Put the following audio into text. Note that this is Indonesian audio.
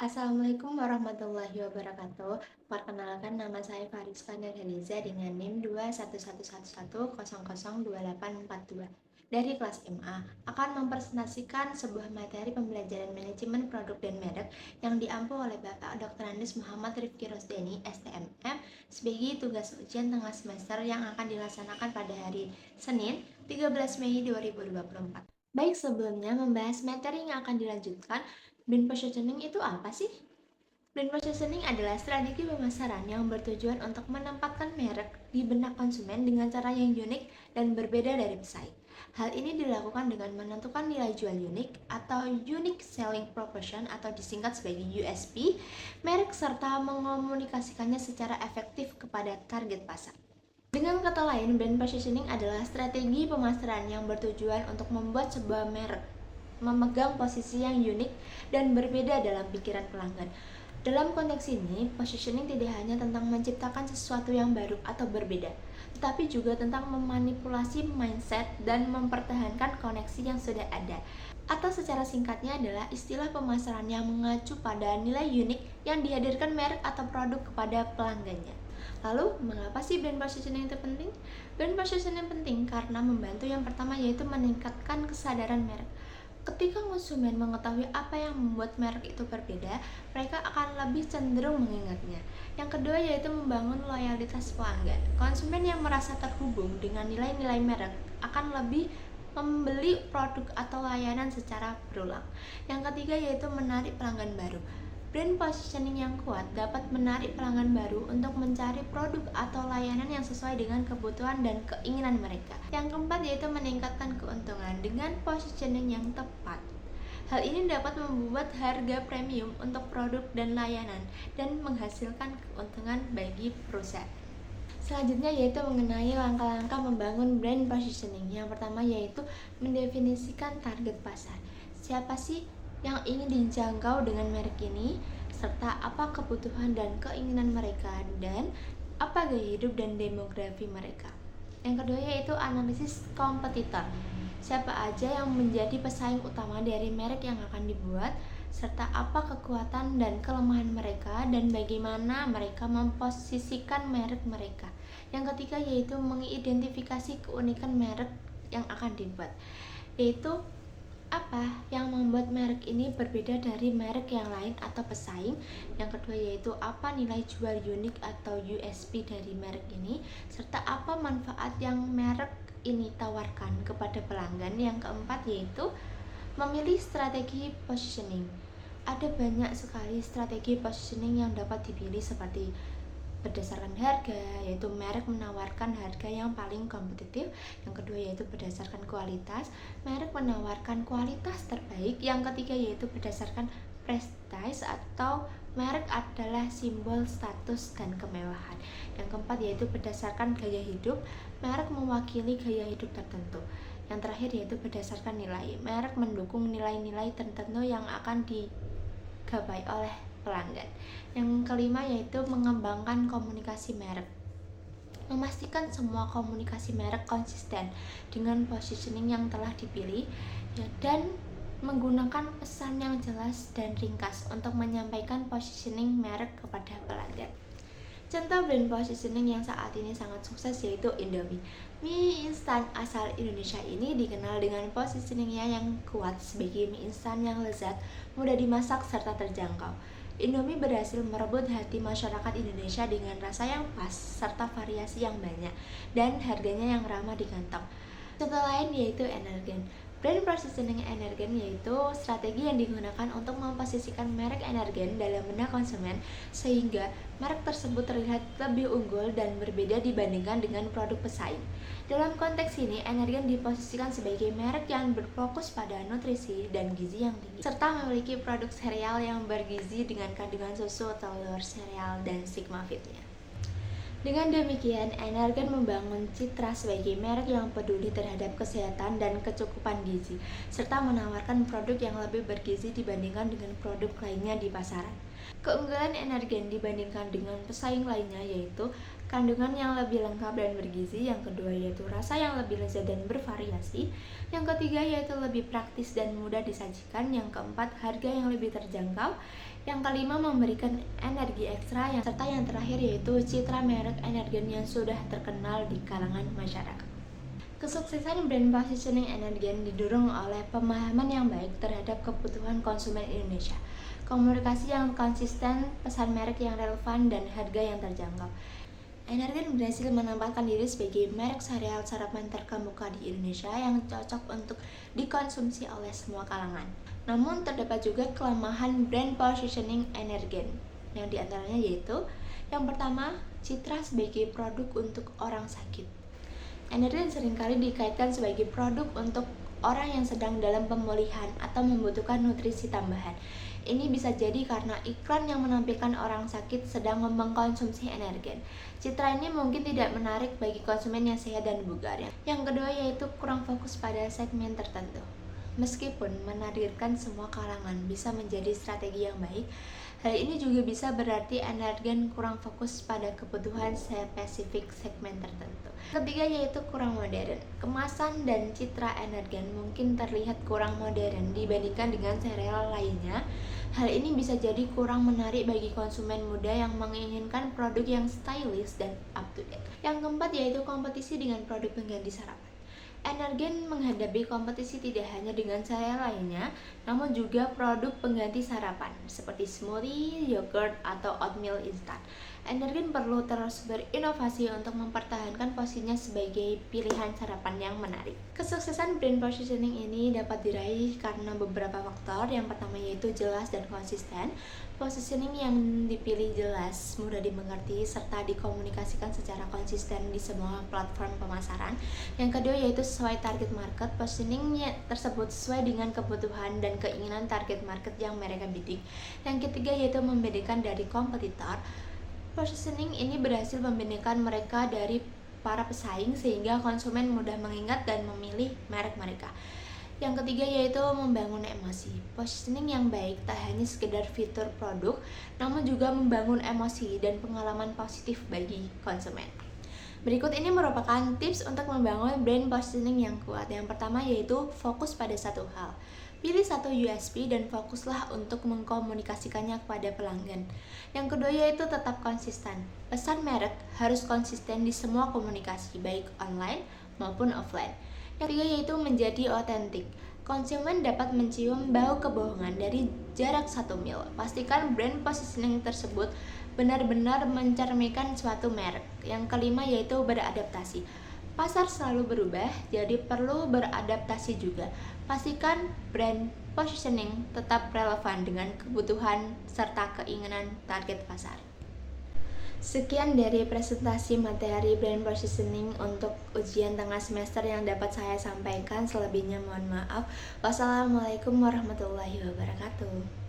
Assalamualaikum warahmatullahi wabarakatuh. Perkenalkan, nama saya Fariska Nurhaliza dengan NIM 21111002842 dari kelas MA akan mempresentasikan sebuah materi pembelajaran manajemen produk dan merek yang diampu oleh Bapak Dr. Andes Muhammad Rifki Rosdeni STMM sebagai tugas ujian tengah semester yang akan dilaksanakan pada hari Senin 13 Mei 2024. Baik, sebelumnya membahas materi yang akan dilanjutkan, brand positioning itu apa sih? Brand positioning adalah strategi pemasaran yang bertujuan untuk menempatkan merek di benak konsumen dengan cara yang unik dan berbeda dari pesaing. Hal ini dilakukan dengan menentukan nilai jual unik atau Unique Selling Proposition atau disingkat sebagai USP, merek serta mengomunikasikannya secara efektif kepada target pasar. Dengan kata lain, brand positioning adalah strategi pemasaran yang bertujuan untuk membuat sebuah merek memegang posisi yang unik dan berbeda dalam pikiran pelanggan. Dalam konteks ini, positioning tidak hanya tentang menciptakan sesuatu yang baru atau berbeda, tetapi juga tentang memanipulasi mindset dan mempertahankan koneksi yang sudah ada. Atau secara singkatnya adalah istilah pemasaran yang mengacu pada nilai unik yang dihadirkan merek atau produk kepada pelanggannya. Lalu, mengapa sih brand positioning itu penting? Brand positioning penting karena membantu yang pertama yaitu meningkatkan kesadaran merek. Ketika konsumen mengetahui apa yang membuat merek itu berbeda, mereka akan lebih cenderung mengingatnya. Yang kedua yaitu membangun loyalitas pelanggan. Konsumen yang merasa terhubung dengan nilai-nilai merek akan lebih membeli produk atau layanan secara berulang. Yang ketiga yaitu menarik pelanggan baru. Brand positioning yang kuat dapat menarik pelanggan baru untuk mencari produk atau layanan yang sesuai dengan kebutuhan dan keinginan mereka. Yang keempat yaitu meningkatkan keuntungan dengan positioning yang tepat. Hal ini dapat membuat harga premium untuk produk dan layanan dan menghasilkan keuntungan bagi perusahaan. Selanjutnya yaitu mengenai langkah-langkah membangun brand positioning. Yang pertama yaitu mendefinisikan target pasar. Siapa sih yang ingin dijangkau dengan merek ini, serta apa kebutuhan dan keinginan mereka, dan apa gaya hidup dan demografi mereka. Yang kedua yaitu analisis kompetitor. Siapa aja yang menjadi pesaing utama dari merek yang akan dibuat, serta apa kekuatan dan kelemahan mereka, dan bagaimana mereka memposisikan merek mereka. Yang ketiga yaitu mengidentifikasi keunikan merek yang akan dibuat, yaitu apa yang membuat merek ini berbeda dari merek yang lain atau pesaing. Yang kedua yaitu apa nilai jual unik atau USP dari merek ini, serta apa manfaat yang merek ini tawarkan kepada pelanggan. Yang keempat yaitu memilih strategi positioning. Ada banyak sekali strategi positioning yang dapat dipilih seperti berdasarkan harga, yaitu merek menawarkan harga yang paling kompetitif. Yang kedua yaitu berdasarkan kualitas, merek menawarkan kualitas terbaik. Yang ketiga yaitu berdasarkan prestige atau merek adalah simbol status dan kemewahan. Yang keempat yaitu berdasarkan gaya hidup, merek mewakili gaya hidup tertentu. Yang terakhir yaitu berdasarkan nilai, merek mendukung nilai-nilai tertentu yang akan digapai oleh pelanggan. Yang kelima yaitu mengembangkan komunikasi merek. Memastikan semua komunikasi merek konsisten dengan positioning yang telah dipilih dan menggunakan pesan yang jelas dan ringkas untuk menyampaikan positioning merek kepada pelanggan. Contoh brand positioning yang saat ini sangat sukses yaitu Indomie. Mie instan asal Indonesia ini dikenal dengan positioningnya yang kuat sebagai mie instan yang lezat, mudah dimasak, serta terjangkau. Indomie berhasil merebut hati masyarakat Indonesia dengan rasa yang pas serta variasi yang banyak dan harganya yang ramah di kantong. Contoh lain yaitu Energen. Brand positioning Energen yaitu strategi yang digunakan untuk memposisikan merek Energen dalam benak konsumen sehingga merek tersebut terlihat lebih unggul dan berbeda dibandingkan dengan produk pesaing. Dalam konteks ini, Energen diposisikan sebagai merek yang berfokus pada nutrisi dan gizi yang tinggi, serta memiliki produk sereal yang bergizi dengan kandungan susu, telur, sereal, dan Sigma Fit-nya. Dengan demikian, Energen membangun citra sebagai merek yang peduli terhadap kesehatan dan kecukupan gizi, serta menawarkan produk yang lebih bergizi dibandingkan dengan produk lainnya di pasaran. Keunggulan Energen dibandingkan dengan pesaing lainnya yaitu kandungan yang lebih lengkap dan bergizi, yang kedua yaitu rasa yang lebih lezat dan bervariasi, yang ketiga yaitu lebih praktis dan mudah disajikan, yang keempat harga yang lebih terjangkau, yang kelima memberikan energi ekstra, serta yang terakhir yaitu citra merek Energen yang sudah terkenal di kalangan masyarakat. Kesuksesan brand positioning Energen didorong oleh pemahaman yang baik terhadap kebutuhan konsumen Indonesia, komunikasi yang konsisten, pesan merek yang relevan, dan harga yang terjangkau. Energen berhasil menempatkan diri sebagai merek sereal sarapan terkemuka di Indonesia yang cocok untuk dikonsumsi oleh semua kalangan. Namun terdapat juga kelemahan brand positioning Energen, yang diantaranya yaitu yang pertama, citra sebagai produk untuk orang sakit. Energen seringkali dikaitkan sebagai produk untuk orang yang sedang dalam pemulihan atau membutuhkan nutrisi tambahan. Ini bisa jadi karena iklan yang menampilkan orang sakit sedang mengkonsumsi Energen. Citra ini mungkin tidak menarik bagi konsumen yang sehat dan bugar. Yang kedua yaitu kurang fokus pada segmen tertentu. Meskipun menarik semua kalangan bisa menjadi strategi yang baik, hal ini juga bisa berarti Energen kurang fokus pada kebutuhan spesifik segmen tertentu. Ketiga yaitu kurang modern. Kemasan dan citra Energen mungkin terlihat kurang modern dibandingkan dengan sereal lainnya. Hal ini bisa jadi kurang menarik bagi konsumen muda yang menginginkan produk yang stylish dan up to date. Yang keempat yaitu kompetisi dengan produk pengganti sarapan. Energen menghadapi kompetisi tidak hanya dengan sereal lainnya, namun juga produk pengganti sarapan seperti smoothie, yogurt, atau oatmeal instan. Energen perlu terus berinovasi untuk mempertahankan posisinya sebagai pilihan sarapan yang menarik. Kesuksesan brand positioning ini dapat diraih karena beberapa faktor. Yang pertama yaitu jelas dan konsisten. Positioning yang dipilih jelas, mudah dimengerti, serta dikomunikasikan secara konsisten di semua platform pemasaran. Yang kedua yaitu sesuai target market. Positioningnya tersebut sesuai dengan kebutuhan dan keinginan target market yang mereka bidik. Yang ketiga yaitu membedakan dari kompetitor. Positioning ini berhasil membedakan mereka dari para pesaing sehingga konsumen mudah mengingat dan memilih merek mereka. Yang ketiga yaitu membangun emosi. Positioning yang baik tak hanya sekedar fitur produk, namun juga membangun emosi dan pengalaman positif bagi konsumen. Berikut ini merupakan tips untuk membangun brand positioning yang kuat. Yang pertama yaitu fokus pada satu hal. Pilih satu USP dan fokuslah untuk mengkomunikasikannya kepada pelanggan. Yang kedua yaitu tetap konsisten. Pesan merek harus konsisten di semua komunikasi, baik online maupun offline. Yang ketiga yaitu menjadi otentik. Konsumen dapat mencium bau kebohongan dari jarak 1 mil. Pastikan brand positioning tersebut benar-benar mencerminkan suatu merek. Yang kelima yaitu beradaptasi. Pasar selalu berubah, jadi perlu beradaptasi juga. Pastikan brand positioning tetap relevan dengan kebutuhan serta keinginan target pasar. Sekian dari presentasi materi brand positioning untuk ujian tengah semester yang dapat saya sampaikan. Selebihnya mohon maaf. Wassalamualaikum warahmatullahi wabarakatuh.